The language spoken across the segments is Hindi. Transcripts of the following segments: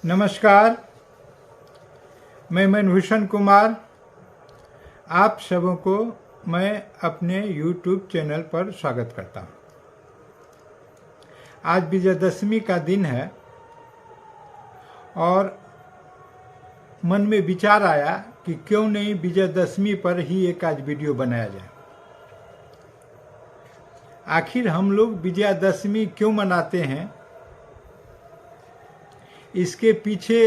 नमस्कार, मैं मनभूषण कुमार। आप सबों को मैं अपने YouTube चैनल पर स्वागत करता हूँ। आज विजयदशमी का दिन है और मन में विचार आया कि क्यों नहीं विजयदशमी पर ही एक आज वीडियो बनाया जाए। आखिर हम लोग विजयदशमी क्यों मनाते हैं, इसके पीछे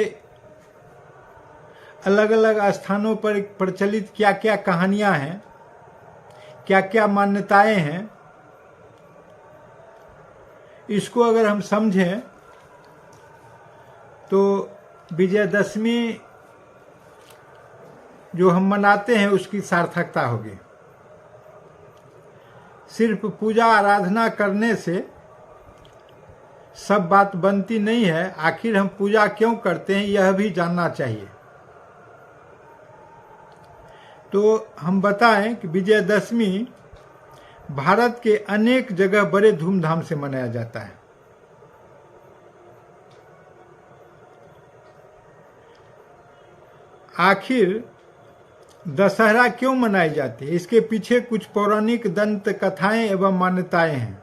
अलग अलग स्थानों पर प्रचलित क्या क्या कहानियां हैं, क्या क्या मान्यताएं हैं, इसको अगर हम समझें तो विजयदशमी जो हम मनाते हैं उसकी सार्थकता होगी। सिर्फ पूजा आराधना करने से सब बात बनती नहीं है। आखिर हम पूजा क्यों करते हैं यह भी जानना चाहिए। तो हम बताएं कि विजयदशमी भारत के अनेक जगह बड़े धूमधाम से मनाया जाता है। आखिर दशहरा क्यों मनाई जाती है, इसके पीछे कुछ पौराणिक दंत कथाएं एवं मान्यताएं हैं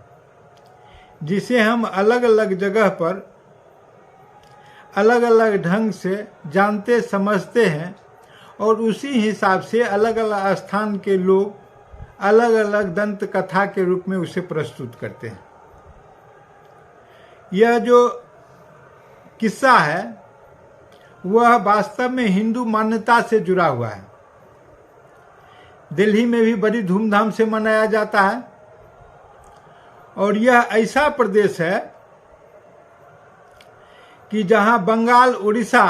जिसे हम अलग अलग जगह पर अलग अलग ढंग से जानते समझते हैं और उसी हिसाब से अलग अलग स्थान के लोग अलग अलग दंत कथा के रूप में उसे प्रस्तुत करते हैं। यह जो किस्सा है वह वास्तव में हिंदू मान्यता से जुड़ा हुआ है। दिल्ली में भी बड़ी धूमधाम से मनाया जाता है और यह ऐसा प्रदेश है कि जहां बंगाल, उड़ीसा,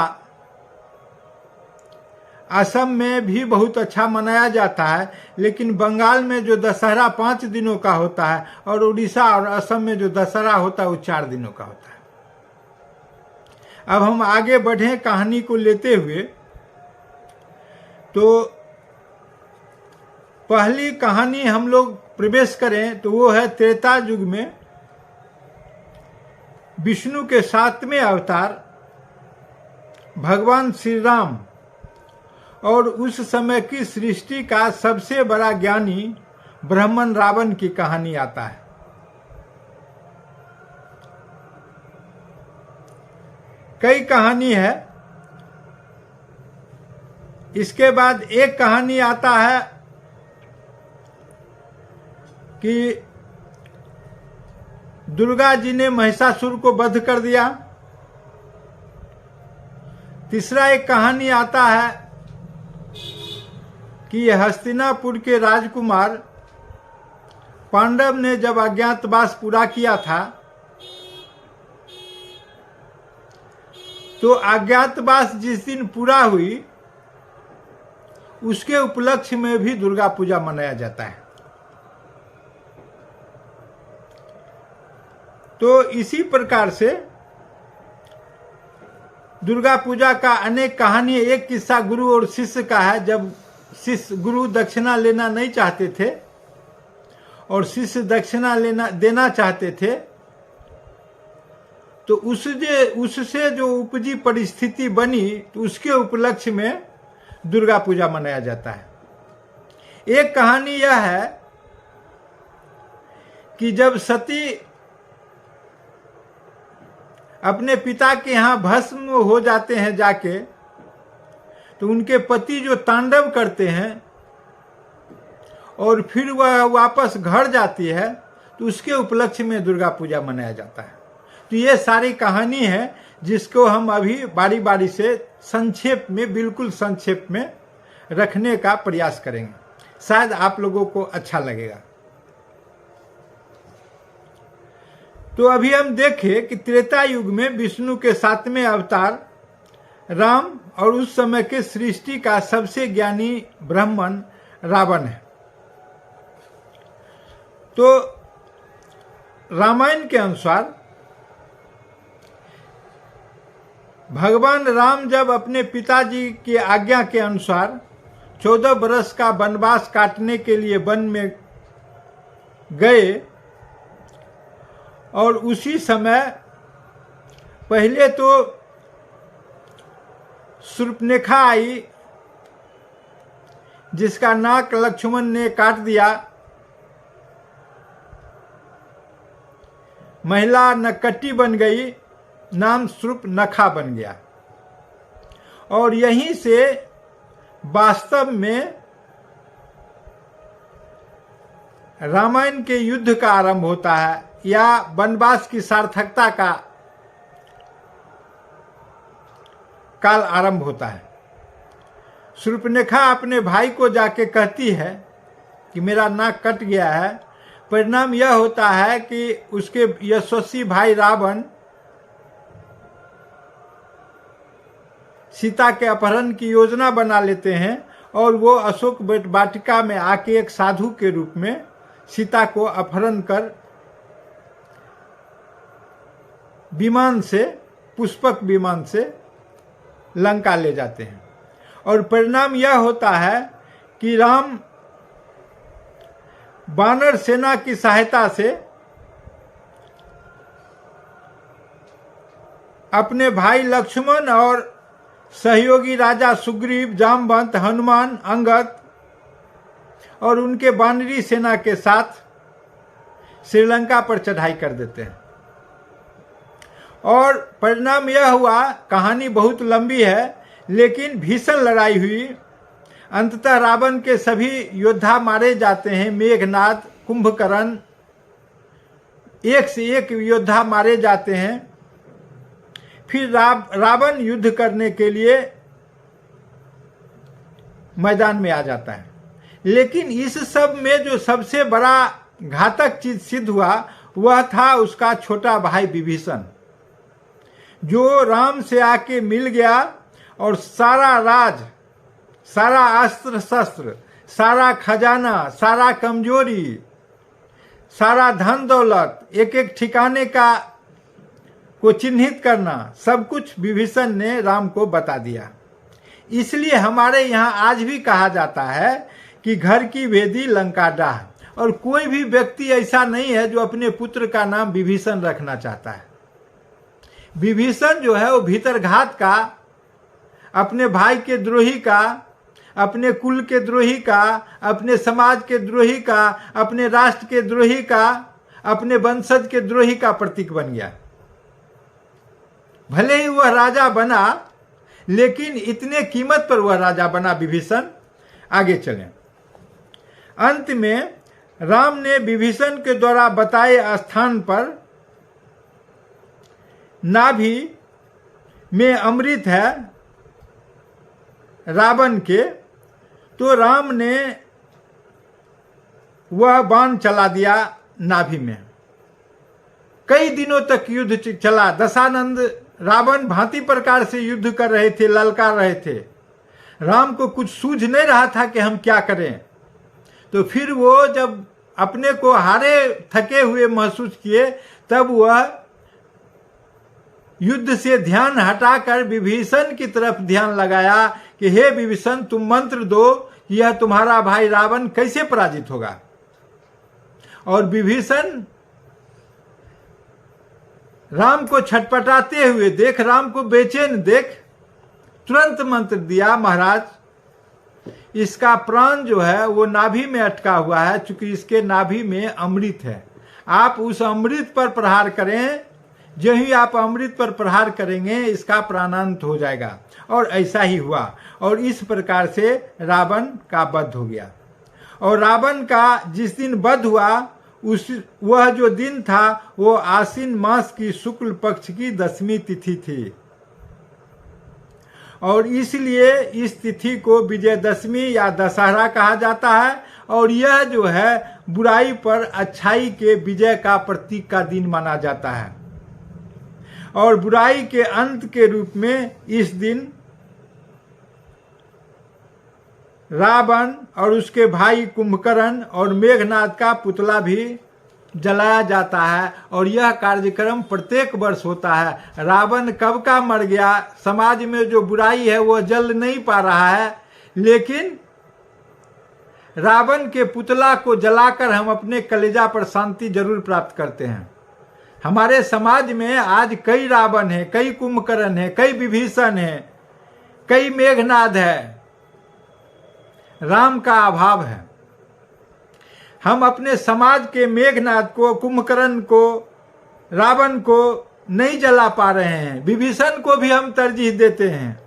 असम में भी बहुत अच्छा मनाया जाता है, लेकिन बंगाल में जो दशहरा 5 दिनों का होता है और उड़ीसा और असम में जो दशहरा होता है वो 4 दिनों का होता है। अब हम आगे बढ़ें कहानी को लेते हुए, तो पहली कहानी हम लोग प्रवेश करें तो वो है त्रेता युग में विष्णु के 7वें अवतार भगवान श्री राम और उस समय की सृष्टि का सबसे बड़ा ज्ञानी ब्राह्मण रावण की कहानी आता है। कई कहानी है। इसके बाद एक कहानी आता है कि दुर्गा जी ने महिषासुर को वध कर दिया। तीसरा एक कहानी आता है कि हस्तिनापुर के राजकुमार पांडव ने जब अज्ञातवास पूरा किया था तो अज्ञातवास जिस दिन पूरा हुई उसके उपलक्ष्य में भी दुर्गा पूजा मनाया जाता है। तो इसी प्रकार से दुर्गा पूजा का अनेक कहानी। एक किस्सा गुरु और शिष्य का है। जब शिष्य गुरु दक्षिणा लेना नहीं चाहते थे और शिष्य दक्षिणा देना चाहते थे तो उससे जो उपजी परिस्थिति बनी तो उसके उपलक्ष्य में दुर्गा पूजा मनाया जाता है। एक कहानी यह है कि जब सती अपने पिता के यहाँ भस्म हो जाते हैं जाके, तो उनके पति जो तांडव करते हैं और फिर वह वापस घर जाती है तो उसके उपलक्ष्य में दुर्गा पूजा मनाया जाता है। तो ये सारी कहानी है जिसको हम अभी बारी बारी से संक्षेप में, बिल्कुल संक्षेप में रखने का प्रयास करेंगे। शायद आप लोगों को अच्छा लगेगा। तो अभी हम देखें कि त्रेता युग में विष्णु के 7वें अवतार राम और उस समय के सृष्टि का सबसे ज्ञानी ब्राह्मण रावण है। तो रामायण के अनुसार भगवान राम जब अपने पिताजी की आज्ञा के अनुसार 14 वर्ष का वनवास काटने के लिए वन में गए और उसी समय पहले तो शूर्पणखा आई, जिसका नाक लक्ष्मण ने काट दिया। महिला नक्कटी बन गई, नाम शूर्पणखा बन गया। और यहीं से वास्तव में रामायण के युद्ध का आरंभ होता है, या वनवास की सार्थकता का काल आरंभ होता है। शूर्पणखा अपने भाई को जाके कहती है कि मेरा नाक कट गया है। परिणाम यह होता है कि उसके यशस्वी भाई रावण सीता के अपहरण की योजना बना लेते हैं, और वो अशोक वाटिका में आके एक साधु के रूप में सीता को अपहरण कर विमान से, पुष्पक विमान से लंका ले जाते हैं। और परिणाम यह होता है कि राम वानर सेना की सहायता से अपने भाई लक्ष्मण और सहयोगी राजा सुग्रीव, जामवंत, हनुमान, अंगद और उनके वानरी सेना के साथ श्रीलंका पर चढ़ाई कर देते हैं। और परिणाम यह हुआ, कहानी बहुत लंबी है, लेकिन भीषण लड़ाई हुई। अंततः रावण के सभी योद्धा मारे जाते हैं। मेघनाद, कुंभकर्ण, एक से एक योद्धा मारे जाते हैं। फिर रावण युद्ध करने के लिए मैदान में आ जाता है। लेकिन इस सब में जो सबसे बड़ा घातक चीज सिद्ध हुआ, वह था उसका छोटा भाई विभीषण, जो राम से आके मिल गया और सारा राज, सारा अस्त्र शस्त्र, सारा खजाना, सारा कमजोरी, सारा धन दौलत, एक एक ठिकाने का को चिन्हित करना, सब कुछ विभीषण ने राम को बता दिया। इसलिए हमारे यहाँ आज भी कहा जाता है कि घर की वेदी लंका डाह। और कोई भी व्यक्ति ऐसा नहीं है जो अपने पुत्र का नाम विभीषण रखना चाहता है। विभीषण जो है वो भीतरघात का, अपने भाई के द्रोही का, अपने कुल के द्रोही का, अपने समाज के द्रोही का, अपने राष्ट्र के द्रोही का, अपने वंशज के द्रोही का प्रतीक बन गया। भले ही वह राजा बना, लेकिन इतने कीमत पर वह राजा बना विभीषण। आगे चलें। अंत में राम ने विभीषण के द्वारा बताए स्थान पर नाभि में अमृत है रावण के, तो राम ने वह बाण चला दिया नाभि में। कई दिनों तक युद्ध चला। दशानंद रावण भांति प्रकार से युद्ध कर रहे थे, ललकार रहे थे। राम को कुछ सूझ नहीं रहा था कि हम क्या करें। तो फिर वो जब अपने को हारे थके हुए महसूस किए, तब वह युद्ध से ध्यान हटाकर विभीषण की तरफ ध्यान लगाया कि हे विभीषण, तुम मंत्र दो, यह तुम्हारा भाई रावण कैसे पराजित होगा। और विभीषण राम को छटपटाते हुए देख, राम को बेचैन देख, तुरंत मंत्र दिया, महाराज इसका प्राण जो है वो नाभि में अटका हुआ है, चूंकि इसके नाभि में अमृत है। आप उस अमृत पर प्रहार करें, जो ही आप अमृत पर प्रहार करेंगे इसका प्राणांत हो जाएगा। और ऐसा ही हुआ। और इस प्रकार से रावण का वध हो गया। और रावण का जिस दिन वध हुआ, वह जो दिन था वो आश्विन मास की शुक्ल पक्ष की 10वीं तिथि थी। और इसलिए इस तिथि को विजयदशमी या दशहरा कहा जाता है। और यह जो है बुराई पर अच्छाई के विजय का प्रतीक का दिन माना जाता है। और बुराई के अंत के रूप में इस दिन रावण और उसके भाई कुंभकर्ण और मेघनाद का पुतला भी जलाया जाता है। और यह कार्यक्रम प्रत्येक वर्ष होता है। रावण कब का मर गया, समाज में जो बुराई है वह जल नहीं पा रहा है, लेकिन रावण के पुतला को जलाकर हम अपने कलेजा पर शांति जरूर प्राप्त करते हैं। हमारे समाज में आज कई रावण हैं, कई कुंभकर्ण हैं, कई विभीषण हैं, कई मेघनाद है, राम का अभाव है। हम अपने समाज के मेघनाद को, कुंभकर्ण को, रावण को नहीं जला पा रहे हैं। विभीषण को भी हम तरजीह देते हैं,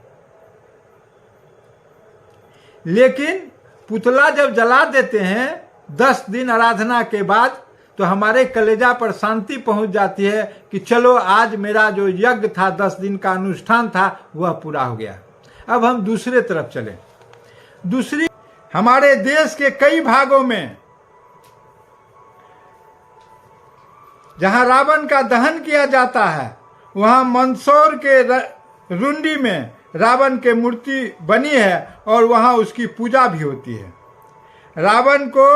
लेकिन पुतला जब जला देते हैं 10 दिन आराधना के बाद, तो हमारे कलेजा पर शांति पहुंच जाती है कि चलो आज मेरा जो यज्ञ था, 10 दिन का अनुष्ठान था, वह पूरा हो गया। अब हम दूसरे तरफ चलें। दूसरी, हमारे देश के कई भागों में जहां रावण का दहन किया जाता है, वहां मंदसौर के रुंडी में रावण की मूर्ति बनी है और वहां उसकी पूजा भी होती है। रावण को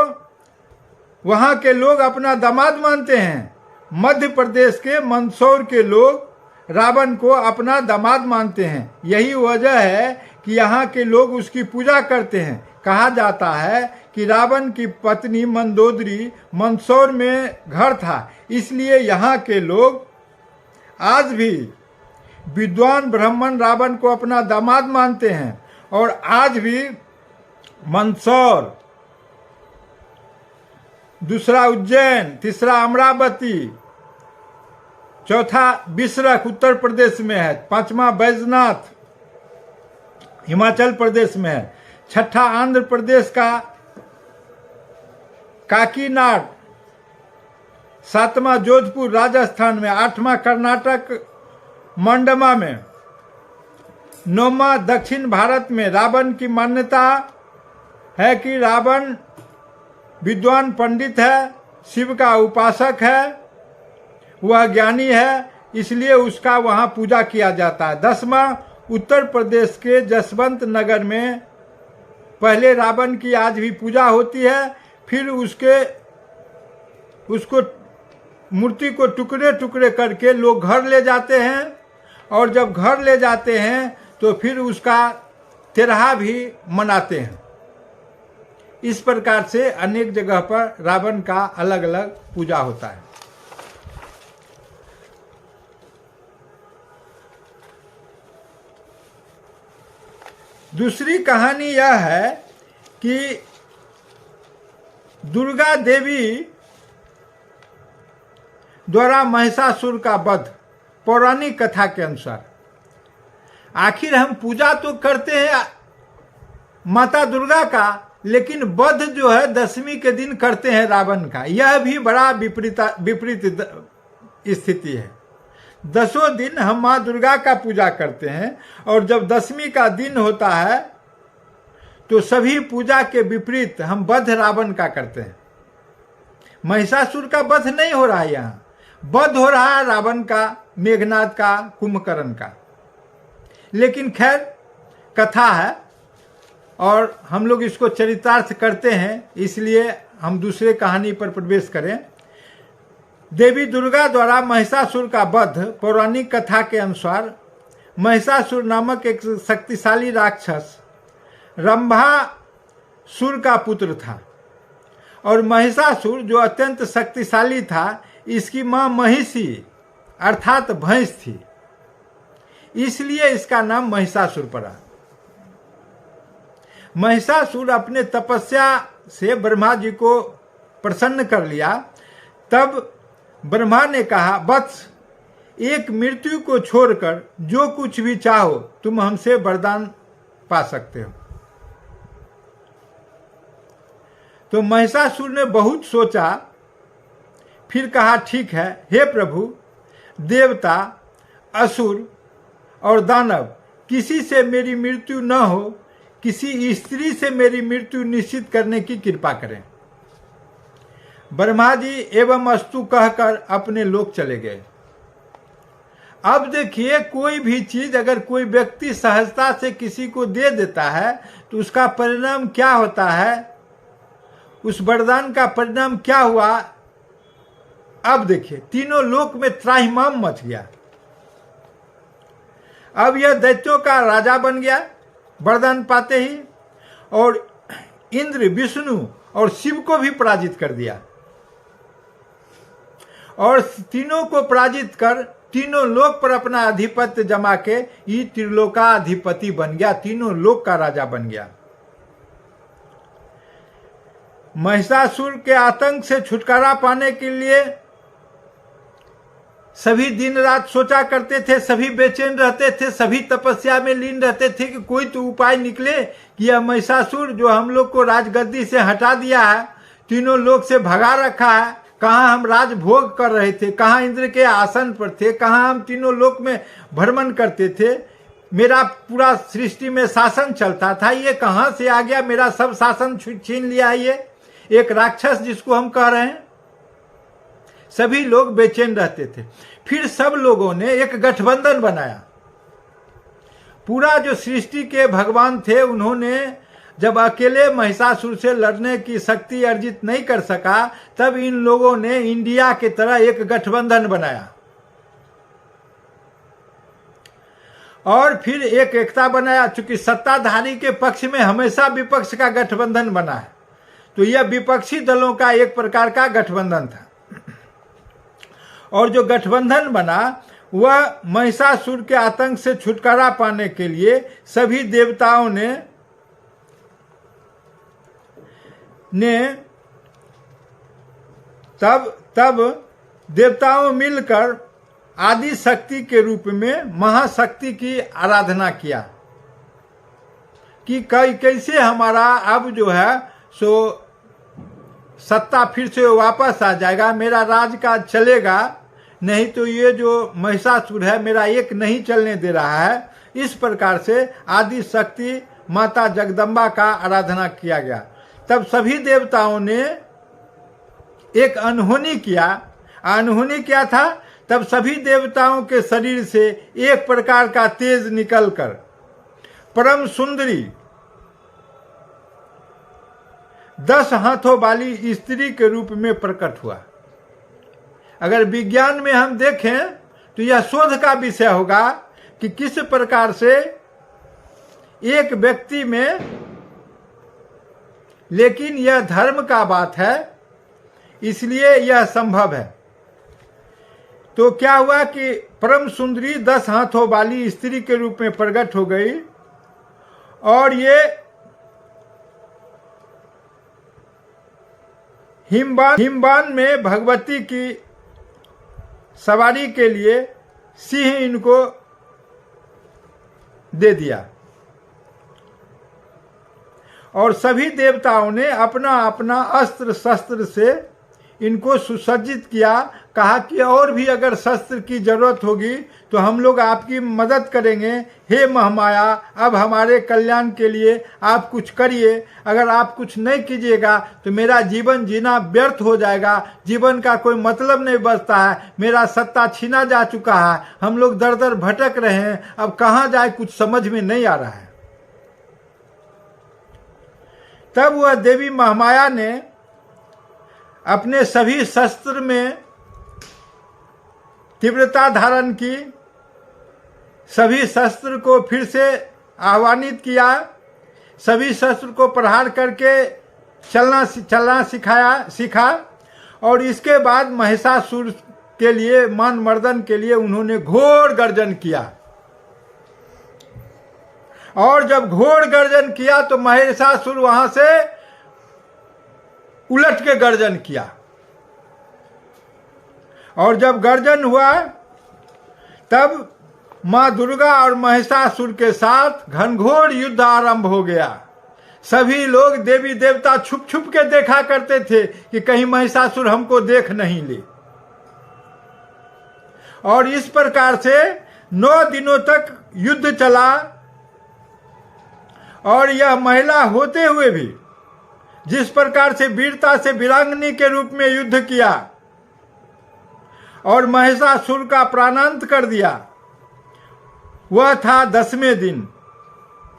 वहां के लोग अपना दामाद मानते हैं। मध्य प्रदेश के मंदसौर के लोग रावण को अपना दामाद मानते हैं। यही वजह है कि यहाँ के लोग उसकी पूजा करते हैं। कहा जाता है कि रावण की पत्नी मंदोदरी मंदसौर में घर था, इसलिए यहाँ के लोग आज भी विद्वान ब्राह्मण रावण को अपना दामाद मानते हैं। और आज भी मंदसौर, दूसरा उज्जैन, तीसरा अमरावती, चौथा बिसरख उत्तर प्रदेश में है, पांचवा बैजनाथ हिमाचल प्रदेश में है, छठा आंध्र प्रदेश का काकीनाड, सातवां जोधपुर राजस्थान में, आठवां कर्नाटक मंडमा में, नौवां दक्षिण भारत में। रावण की मान्यता है कि रावण विद्वान पंडित है, शिव का उपासक है, वह ज्ञानी है, इसलिए उसका वहाँ पूजा किया जाता है। 10वां उत्तर प्रदेश के जसवंत नगर में पहले रावण की आज भी पूजा होती है, फिर उसको मूर्ति को टुकड़े टुकड़े करके लोग घर ले जाते हैं, और जब घर ले जाते हैं तो फिर उसका तेरहा भी मनाते हैं। इस प्रकार से अनेक जगह पर रावण का अलग अलग पूजा होता है। दूसरी कहानी यह है कि दुर्गा देवी द्वारा महिषासुर का वध, पौराणिक कथा के अनुसार। आखिर हम पूजा तो करते हैं माता दुर्गा का, लेकिन वध जो है 10वीं के दिन करते हैं रावण का। यह भी बड़ा विपरीत स्थिति है। 10 दिन हम माँ दुर्गा का पूजा करते हैं, और जब 10वीं का दिन होता है तो सभी पूजा के विपरीत हम वध रावण का करते हैं। महिषासुर का वध नहीं हो रहा है, यहाँ वध हो रहा है रावण का, मेघनाद का, कुंभकर्ण का। लेकिन खैर कथा है और हम लोग इसको चरितार्थ करते हैं, इसलिए हम दूसरे कहानी पर प्रवेश करें। देवी दुर्गा द्वारा महिषासुर का वध, पौराणिक कथा के अनुसार महिषासुर नामक एक शक्तिशाली राक्षस रंभासुर का पुत्र था, और महिषासुर जो अत्यंत शक्तिशाली था, इसकी मां महिषी अर्थात भैंस थी, इसलिए इसका नाम महिषासुर पड़ा। महिषासुर अपने तपस्या से ब्रह्मा जी को प्रसन्न कर लिया। तब ब्रह्मा ने कहा, वत्स, एक मृत्यु को छोड़कर जो कुछ भी चाहो तुम हमसे वरदान पा सकते हो। तो महिषासुर ने बहुत सोचा, फिर कहा, ठीक है, हे प्रभु, देवता, असुर और दानव, किसी से मेरी मृत्यु न हो, किसी स्त्री से मेरी मृत्यु निश्चित करने की कृपा करें। ब्रह्मा जी एवं अस्तु कहकर अपने लोक चले गए। अब देखिए, कोई भी चीज अगर कोई व्यक्ति सहजता से किसी को दे देता है तो उसका परिणाम क्या होता है, उस वरदान का परिणाम क्या हुआ। अब देखिए, तीनों लोक में त्राहिमाम मच गया। अब यह दैत्यों का राजा बन गया वरदान पाते ही, और इंद्र, विष्णु और शिव को भी पराजित कर दिया, और तीनों को पराजित कर तीनों लोक पर अपना आधिपत्य जमा के ये त्रिलोकाधिपति बन गया, तीनों लोक का राजा बन गया। महिषासुर के आतंक से छुटकारा पाने के लिए सभी दिन रात सोचा करते थे, सभी बेचैन रहते थे, सभी तपस्या में लीन रहते थे कि कोई तो उपाय निकले कि यह महिषासुर जो हम लोग को राजगद्दी से हटा दिया है, तीनों लोग से भगा रखा है, कहाँ हम राजभोग कर रहे थे, कहाँ इंद्र के आसन पर थे, कहाँ हम तीनों लोक में भ्रमण करते थे, मेरा पूरा सृष्टि में शासन चलता था, ये कहाँ से आ गया, मेरा सब शासन छीन लिया। ये एक राक्षस जिसको हम कह रहे हैं। सभी लोग बेचैन रहते थे। फिर सब लोगों ने एक गठबंधन बनाया। पूरा जो सृष्टि के भगवान थे, उन्होंने जब अकेले महिषासुर से लड़ने की शक्ति अर्जित नहीं कर सका, तब इन लोगों ने इंडिया की तरह एक गठबंधन बनाया और फिर एक एकता बनाया। चूंकि सत्ताधारी के पक्ष में हमेशा विपक्ष का गठबंधन बना है, तो यह विपक्षी दलों का एक प्रकार का गठबंधन था। और जो गठबंधन बना वह महिषासुर के आतंक से छुटकारा पाने के लिए सभी देवताओं ने तब देवताओं मिलकर आदि शक्ति के रूप में महाशक्ति की आराधना किया कि कैसे हमारा अब जो है सो सत्ता फिर से वापस आ जाएगा, मेरा राज काज चलेगा, नहीं तो ये जो महिषासुर है मेरा एक नहीं चलने दे रहा है। इस प्रकार से आदि शक्ति माता जगदम्बा का आराधना किया गया। तब सभी देवताओं ने एक अनहोनी किया। अनहोनी क्या था? तब सभी देवताओं के शरीर से एक प्रकार का तेज निकलकर परम सुंदरी 10 हाथों वाली स्त्री के रूप में प्रकट हुआ। अगर विज्ञान में हम देखें तो यह शोध का विषय होगा कि किस प्रकार से एक व्यक्ति में, लेकिन यह धर्म का बात है इसलिए यह संभव है। तो क्या हुआ कि परम सुंदरी 10 हाथों वाली स्त्री के रूप में प्रकट हो गई और ये हिमबान में भगवती की सवारी के लिए सिंह इनको दे दिया और सभी देवताओं ने अपना अपना अस्त्र शस्त्र से इनको सुसज्जित किया। कहा कि और भी अगर शस्त्र की जरूरत होगी तो हम लोग आपकी मदद करेंगे। हे महामाया, अब हमारे कल्याण के लिए आप कुछ करिए। अगर आप कुछ नहीं कीजिएगा तो मेरा जीवन जीना व्यर्थ हो जाएगा, जीवन का कोई मतलब नहीं बचता है, मेरा सत्ता छीना जा चुका है, हम लोग दर दर भटक रहे हैं, अब कहाँ जाए कुछ समझ में नहीं आ रहा है। तब वह देवी महामाया ने अपने सभी शस्त्र में तीव्रता धारण की, सभी शस्त्र को फिर से आह्वानित किया, सभी शस्त्र को प्रहार करके चलना सीखा और इसके बाद महिषासुर के लिए, मान मर्दन के लिए उन्होंने घोर गर्जन किया। और जब घोर गर्जन किया तो महिषासुर वहां से उलट के गर्जन किया और जब गर्जन हुआ तब मां दुर्गा और महिषासुर के साथ घनघोर युद्ध आरंभ हो गया। सभी लोग देवी देवता छुप छुप के देखा करते थे कि कहीं महिषासुर हमको देख नहीं ले। और इस प्रकार से 9 दिनों तक युद्ध चला और यह महिला होते हुए भी जिस प्रकार से वीरता से वीरांगनी के रूप में युद्ध किया और महिषासुर का प्राणांत कर दिया, वह था 10वें दिन।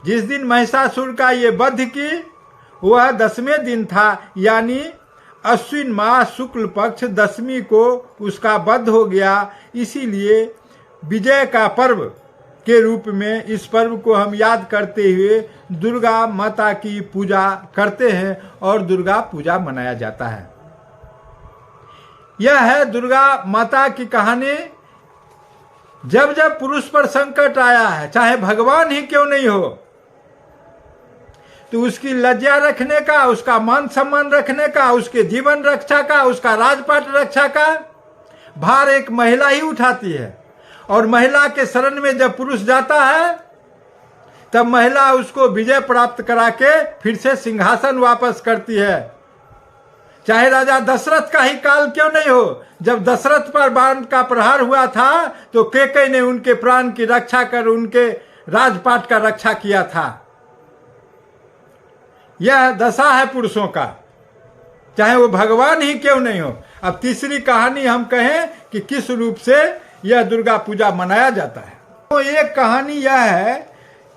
जिस दिन महिषासुर का ये वध की वह 10वें दिन था, यानी अश्विन माह शुक्ल पक्ष 10वीं को उसका वध हो गया। इसीलिए विजय का पर्व के रूप में इस पर्व को हम याद करते हुए दुर्गा माता की पूजा करते हैं और दुर्गा पूजा मनाया जाता है। यह है दुर्गा माता की कहानी। जब जब पुरुष पर संकट आया है, चाहे भगवान ही क्यों नहीं हो, तो उसकी लज्जा रखने का, उसका मान सम्मान रखने का, उसके जीवन रक्षा का, उसका राजपाट रक्षा का भार एक महिला ही उठाती है। और महिला के शरण में जब पुरुष जाता है तब महिला उसको विजय प्राप्त करा के फिर से सिंहासन वापस करती है। चाहे राजा दशरथ का ही काल क्यों नहीं हो, जब दशरथ पर बाण का प्रहार हुआ था तो कैकेयी ने उनके प्राण की रक्षा कर उनके राजपाट का रक्षा किया था। यह दशा है पुरुषों का, चाहे वो भगवान ही क्यों नहीं हो। अब तीसरी कहानी हम कहें कि किस रूप से यह दुर्गा पूजा मनाया जाता है। तो एक कहानी यह है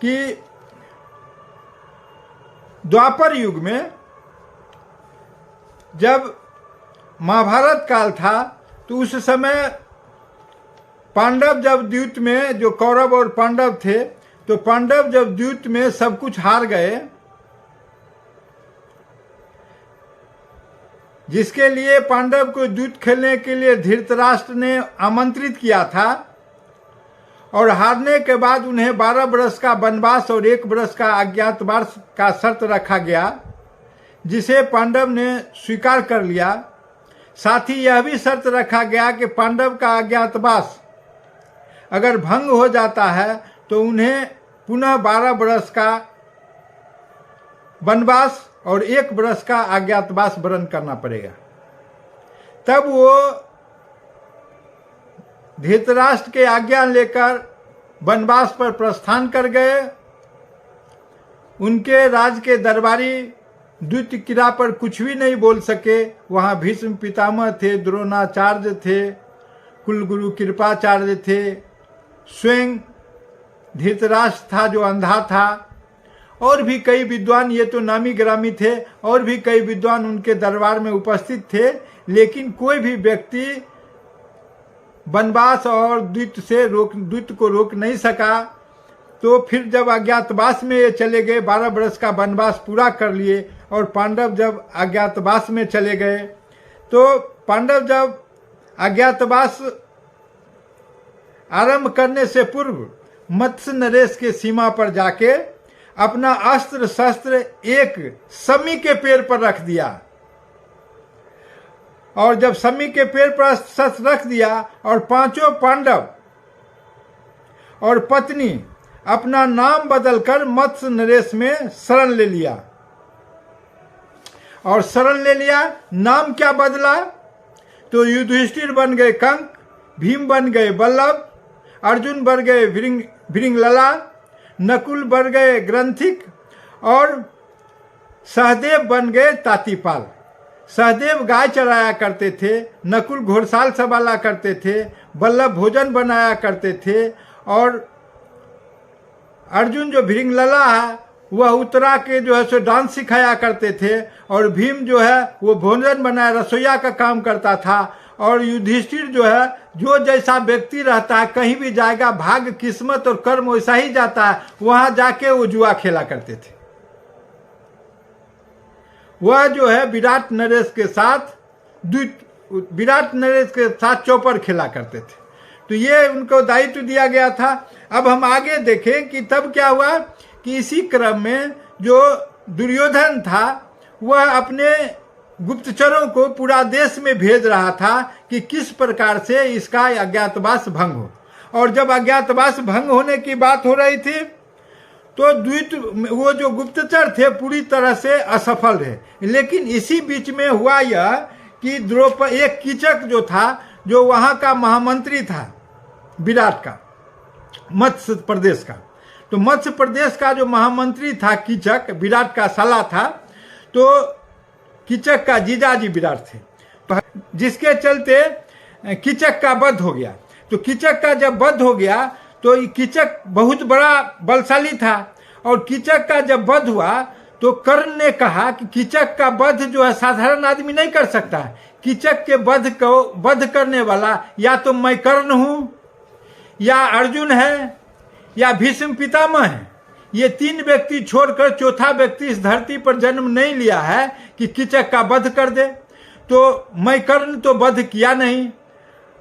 कि द्वापर युग में जब महाभारत काल था तो उस समय पांडव जब द्यूत में, जो कौरव और पांडव थे, तो पांडव जब द्यूत में सब कुछ हार गए, जिसके लिए पांडव को द्यूत खेलने के लिए धृतराष्ट्र ने आमंत्रित किया था, और हारने के बाद उन्हें 12 वर्ष का वनवास और 1 वर्ष का अज्ञातवास का शर्त रखा गया, जिसे पांडव ने स्वीकार कर लिया। साथ ही यह भी शर्त रखा गया कि पांडव का अज्ञातवास अगर भंग हो जाता है तो उन्हें पुनः 12 वर्ष का वनवास और 1 वर्ष का अज्ञातवास वरण करना पड़ेगा। तब वो धृतराष्ट्र के आज्ञा लेकर वनवास पर प्रस्थान कर गए। उनके राज के दरबारी द्वितीय किला पर कुछ भी नहीं बोल सके। वहाँ भीष्म पितामह थे, द्रोणाचार्य थे, कुलगुरु कृपाचार्य थे, स्वयं धृतराष्ट्र था जो अंधा था, और भी कई विद्वान, ये तो नामी ग्रामी थे, और भी कई विद्वान उनके दरबार में उपस्थित थे। लेकिन कोई भी व्यक्ति वनवास और द्वित को रोक नहीं सका। तो फिर जब अज्ञातवास में ये चले गए, 12 वर्ष का वनवास पूरा कर लिए, और पांडव जब अज्ञातवास में चले गए, तो पांडव जब अज्ञातवास आरंभ करने से पूर्व मत्स्य नरेश के सीमा पर जाके अपना अस्त्र शस्त्र एक समी के पेड़ पर रख दिया। और जब समी के पेड़ पर शस्त्र रख दिया और 5 पांडव और पत्नी अपना नाम बदलकर मत्स्य नरेश में शरण ले लिया। और शरण ले लिया, नाम क्या बदला? तो युधिष्ठिर बन गए कंक, भीम बन गए बल्लभ, अर्जुन बन गए भृंगलला, नकुल बन गए ग्रंथिक, और सहदेव बन गए तातीपाल। सहदेव गाय चराया करते थे, नकुल घोड़साल संभाला करते थे, बल्लभ भोजन बनाया करते थे, और अर्जुन जो भृंगलला है वह उत्तरा के जो है सो डांस सिखाया करते थे, और भीम जो है वो भोजन बनाया, रसोईया का काम करता था, और युधिष्ठिर जो है जो जैसा व्यक्ति रहता है कहीं भी जाएगा, भाग्य किस्मत और कर्म वैसा ही जाता है, वहां जाके वो जुआ खेला करते थे। वह जो है विराट नरेश के साथ चौपर खेला करते थे। तो ये उनको दायित्व दिया गया था। अब हम आगे देखें कि तब क्या हुआ कि इसी क्रम में जो दुर्योधन था वह अपने गुप्तचरों को पूरा देश में भेज रहा था कि किस प्रकार से इसका अज्ञातवास भंग हो। और जब अज्ञातवास भंग होने की बात हो रही थी तो वो जो गुप्तचर थे पूरी तरह से असफल रहे। लेकिन इसी बीच में हुआ यह कि एक कीचक जो था, जो वहाँ का महामंत्री था विराट का, मत्स्य प्रदेश का, तो मत्स्य प्रदेश का जो महामंत्री था कीचक, विराट का साला था, तो कीचक का जीजाजी विराट थे, जिसके चलते कीचक का वध हो गया। तो कीचक का जब वध हो गया तो कीचक बहुत बड़ा बलशाली था, और कीचक का जब वध हुआ तो कर्ण ने कहा कि कीचक का वध जो है साधारण आदमी नहीं कर सकता है। कीचक के वध करने वाला या तो मैं कर्ण हूं, या अर्जुन है, या भीष्म पितामह है। ये 3 व्यक्ति छोड़कर चौथा व्यक्ति इस धरती पर जन्म नहीं लिया है कि कीचक का वध कर दे। तो मैं कर्ण तो वध किया नहीं,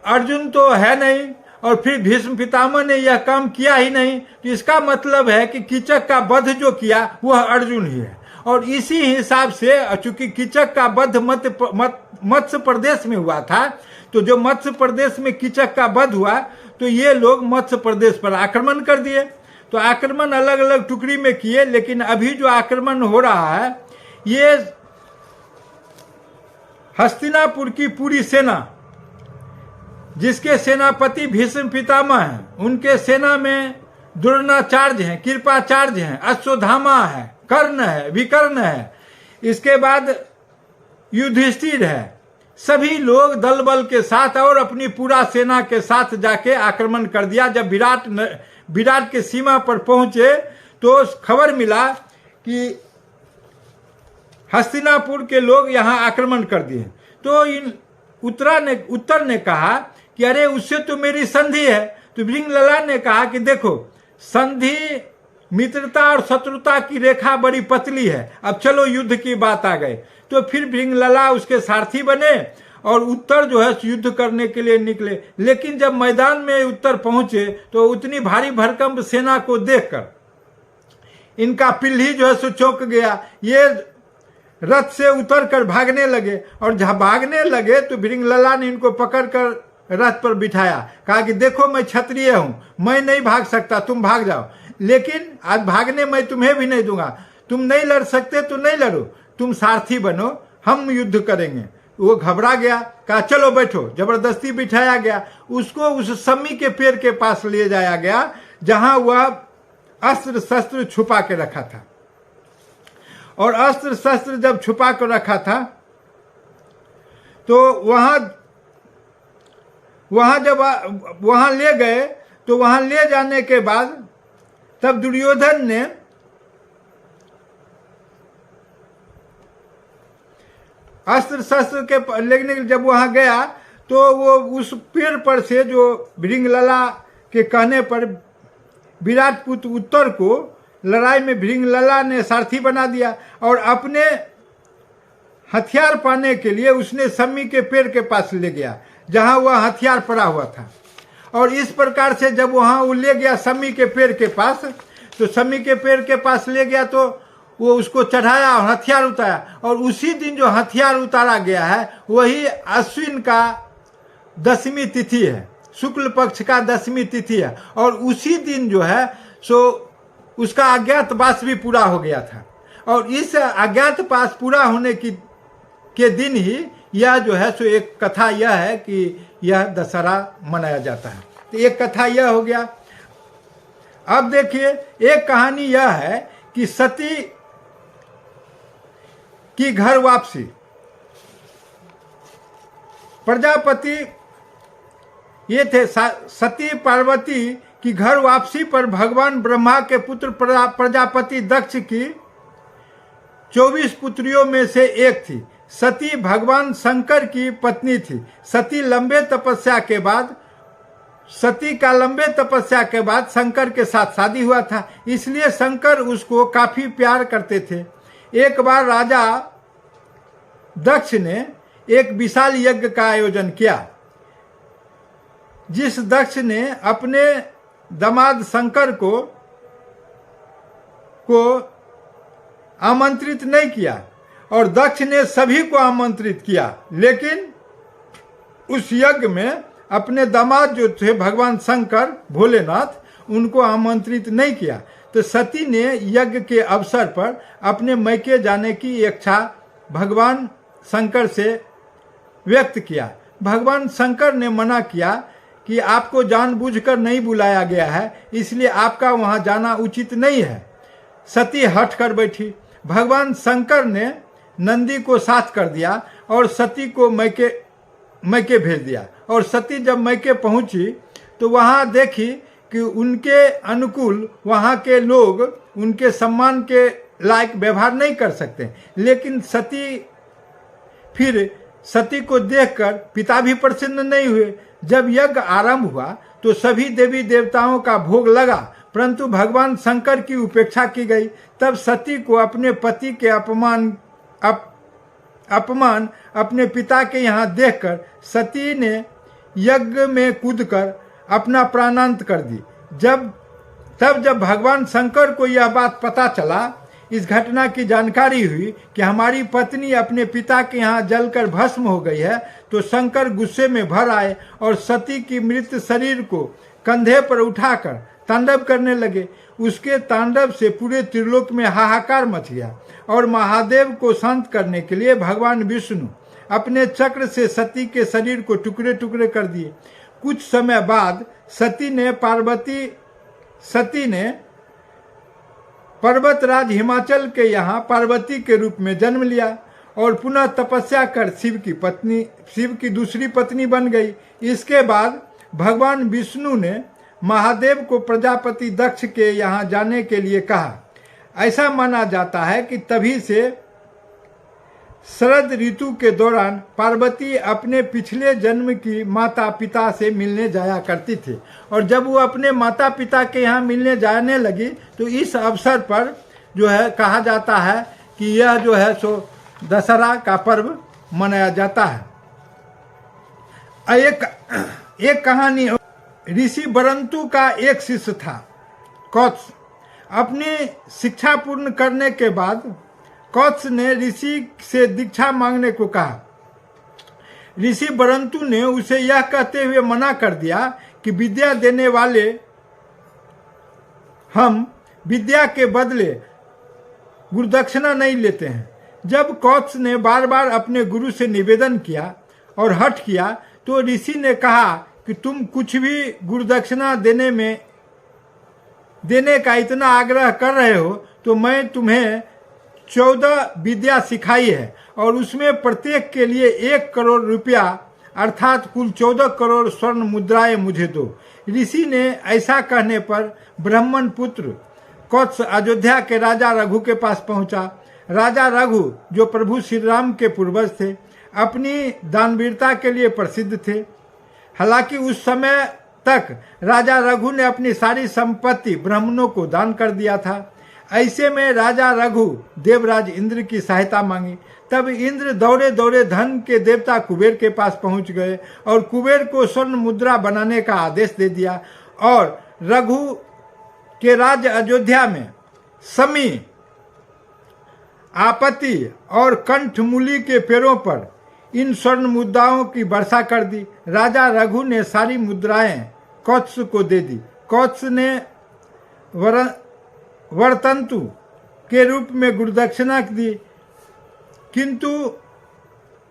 अर्जुन तो है नहीं, और फिर भीष्म पितामह ने यह काम किया ही नहीं, तो इसका मतलब है कि कीचक का वध जो किया वह अर्जुन ही है। और इसी हिसाब से चूंकि कीचक का वध मत्स्य प्रदेश में हुआ था, तो जो मत्स्य प्रदेश में कीचक का वध हुआ तो ये लोग मत्स्य प्रदेश पर आक्रमण कर दिए। तो आक्रमण अलग अलग टुकड़ी में किए, लेकिन अभी जो आक्रमण हो रहा है ये हस्तिनापुर की पूरी सेना, जिसके सेनापति भीष्म पितामह हैं, उनके सेना में द्रोणाचार्य हैं, कृपाचार्य हैं, अश्वत्थामा है, कर्ण है, विकर्ण है, इसके बाद युधिष्ठिर है। सभी लोग दल बल के साथ और अपनी पूरा सेना के साथ जाके आक्रमण कर दिया। जब विराट के सीमा पर पहुंचे तो खबर मिला कि हस्तिनापुर के लोग यहां आक्रमण कर दिए। तो इन उत्तर ने कहा कि अरे उससे तो मेरी संधि है। तो भृंगलला ने कहा कि देखो, संधि मित्रता और शत्रुता की रेखा बड़ी पतली है, अब चलो युद्ध की बात आ गई। तो फिर भृंगलला उसके सारथी बने और उत्तर जो है युद्ध करने के लिए निकले। लेकिन जब मैदान में उत्तर पहुंचे तो उतनी भारी भरकम सेना को देखकर इनका पिल्ली जो है सो चौंक गया। ये रथ से उतर कर भागने लगे, और जहां भागने लगे तो भृंगलला ने इनको पकड़कर रथ पर बिठाया, कहा कि देखो मैं क्षत्रिय हूं, मैं नहीं भाग सकता, तुम भाग जाओ, लेकिन आज भागने मैं तुम्हें भी नहीं दूंगा। तुम नहीं लड़ सकते तो नहीं लड़ो, तुम सारथी बनो, हम युद्ध करेंगे। वो घबरा गया, कहा चलो बैठो। जबरदस्ती बिठाया गया, उसको उस सम्मी के पेड़ के पास ले जाया गया जहां वह अस्त्र शस्त्र छुपा के रखा था। और अस्त्र शस्त्र जब छुपा कर रखा था तो वहां जब वहां ले गए तो वहां ले जाने के बाद तब दुर्योधन ने अस्त्र शस्त्र के लेने जब वहां गया तो वो उस पेड़ पर से जो भृंगलला के कहने पर विराट पुत्र उत्तर को लड़ाई में भृंगलला ने सारथी बना दिया, और अपने हथियार पाने के लिए उसने सम्मी के पेड़ के पास ले गया जहां वह हथियार पड़ा हुआ था। और इस प्रकार से जब वहां वो ले गया सम्मी के पेड़ के पास, तो सम्मी के पेड़ के पास ले गया तो वो उसको चढ़ाया और हथियार उतारा। और उसी दिन जो हथियार उतारा गया है वही अश्विन का 10वीं तिथि है, शुक्ल पक्ष का 10वीं तिथि है। और उसी दिन जो है सो उसका अज्ञातवास भी पूरा हो गया था। और इस अज्ञातवास पूरा होने के दिन ही यह जो है सो एक कथा यह है कि यह दशहरा मनाया जाता है। तो एक कथा यह हो गया। अब देखिए, एक कहानी यह है कि सती की घर वापसी। प्रजापति ये थे सती पार्वती की घर वापसी पर भगवान ब्रह्मा के पुत्र प्रजापति दक्ष की 24 पुत्रियों में से एक थी। सती भगवान शंकर की पत्नी थी। सती का लंबे तपस्या के बाद शंकर के साथ शादी हुआ था, इसलिए शंकर उसको काफी प्यार करते थे। एक बार राजा दक्ष ने एक विशाल यज्ञ का आयोजन किया, जिस दक्ष ने अपने दामाद शंकर को आमंत्रित नहीं किया, और दक्ष ने सभी को आमंत्रित किया, लेकिन उस यज्ञ में अपने दामाद जो थे भगवान शंकर भोलेनाथ, उनको आमंत्रित नहीं किया। तो सती ने यज्ञ के अवसर पर अपने मैके जाने की इच्छा भगवान शंकर से व्यक्त किया। भगवान शंकर ने मना किया कि आपको जानबूझकर नहीं बुलाया गया है, इसलिए आपका वहां जाना उचित नहीं है। सती हट कर बैठी। भगवान शंकर ने नंदी को साथ कर दिया और सती को मैके भेज दिया। और सती जब मैके पहुंची तो वहां देखी कि उनके अनुकूल वहां के लोग उनके सम्मान के लायक व्यवहार नहीं कर सकते। लेकिन सती को देखकर पिता भी प्रसन्न नहीं हुए। जब यज्ञ आरंभ हुआ तो सभी देवी देवताओं का भोग लगा, परंतु भगवान शंकर की उपेक्षा की गई। तब सती को अपने पति के अपमान अपने पिता के यहाँ देखकर सती ने यज्ञ में कूदकर अपना प्राणांत कर दी। जब भगवान शंकर को यह बात पता चला, इस घटना की जानकारी हुई कि हमारी पत्नी अपने पिता के यहाँ जलकर भस्म हो गई है, तो शंकर गुस्से में भर आए और सती की मृत शरीर को कंधे पर उठाकर तांडव करने लगे। उसके तांडव से पूरे त्रिलोक में हाहाकार मच गया और महादेव को शांत करने के लिए भगवान विष्णु अपने चक्र से सती के शरीर को टुकड़े टुकड़े कर दिए। कुछ समय बाद सती ने पर्वतराज हिमाचल के यहाँ पार्वती के रूप में जन्म लिया और पुनः तपस्या कर शिव की दूसरी पत्नी बन गई। इसके बाद भगवान विष्णु ने महादेव को प्रजापति दक्ष के यहाँ जाने के लिए कहा। ऐसा माना जाता है कि तभी से शरद ऋतु के दौरान पार्वती अपने पिछले जन्म की माता पिता से मिलने जाया करती थी, और जब वो अपने माता पिता के यहाँ मिलने जाने लगी तो इस अवसर पर जो है कहा जाता है कि यह जो है सो दशहरा का पर्व मनाया जाता है। एक कहानी, ऋषि बरंतु का एक शिष्य था कौत्स। अपनी शिक्षा पूर्ण करने के बाद कौत्स ने ऋषि से दीक्षा मांगने को कहा। ऋषि बरंतु ने उसे यह कहते हुए मना कर दिया कि विद्या देने वाले हम विद्या के बदले गुरुदक्षिणा नहीं लेते हैं। जब कौत्स ने बार बार अपने गुरु से निवेदन किया और हठ किया तो ऋषि ने कहा कि तुम कुछ भी गुरुदक्षिणा देने का इतना आग्रह कर रहे हो तो मैं तुम्हें 14 विद्या सिखाई है और उसमें प्रत्येक के लिए 1 करोड़ रुपया अर्थात कुल 14 करोड़ स्वर्ण मुद्राएं मुझे दो। ऋषि ने ऐसा कहने पर ब्राह्मण पुत्र कौत्स अयोध्या के राजा रघु के पास पहुंचा। राजा रघु जो प्रभु श्री राम के पूर्वज थे, अपनी दानवीरता के लिए प्रसिद्ध थे। हालांकि उस समय तक राजा रघु ने अपनी सारी संपत्ति ब्राह्मणों को दान कर दिया था। ऐसे में राजा रघु देवराज इंद्र की सहायता मांगी। तब इंद्र दौड़े दौड़े धन के देवता कुबेर के पास पहुंच गए और कुबेर को स्वर्ण मुद्रा बनाने का आदेश दे दिया और रघु के राज्य अयोध्या में समी, आपत्ति और कंठमूली के पेड़ों पर इन स्वर्ण मुद्राओं की वर्षा कर दी। राजा रघु ने सारी मुद्राएं कौत्स को दे दी। कौत्स ने वरतंतु के रूप में गुरुदक्षिणा दी, किंतु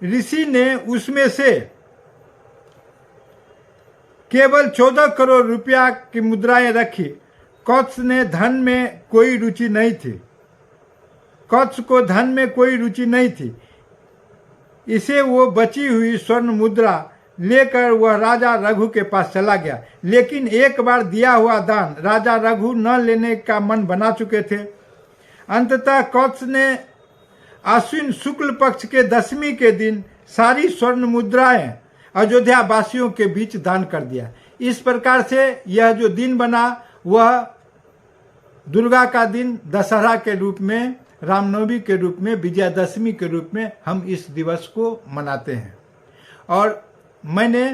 ऋषि ने उसमें से केवल 14 करोड़ रुपया की मुद्राएं रखी। कौत्स ने धन में कोई रुचि नहीं थी। कौत्स को धन में कोई रुचि नहीं थी। इसे वो बची हुई स्वर्ण मुद्रा लेकर वह राजा रघु के पास चला गया, लेकिन एक बार दिया हुआ दान राजा रघु न लेने का मन बना चुके थे। अंततः कौत्स ने आश्विन शुक्ल पक्ष के 10वीं के दिन सारी स्वर्ण मुद्राएं अयोध्या वासियों के बीच दान कर दिया। इस प्रकार से यह जो दिन बना वह दुर्गा का दिन, दशहरा के रूप में, रामनवमी के रूप में, विजयादशमी के रूप में हम इस दिवस को मनाते हैं। और मैंने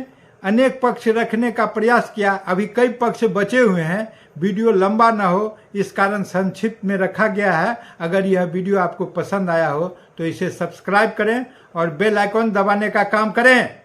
अनेक पक्ष रखने का प्रयास किया, अभी कई पक्ष बचे हुए हैं। वीडियो लंबा ना हो इस कारण संक्षिप्त में रखा गया है। अगर यह वीडियो आपको पसंद आया हो तो इसे सब्सक्राइब करें और बेल आइकॉन दबाने का काम करें।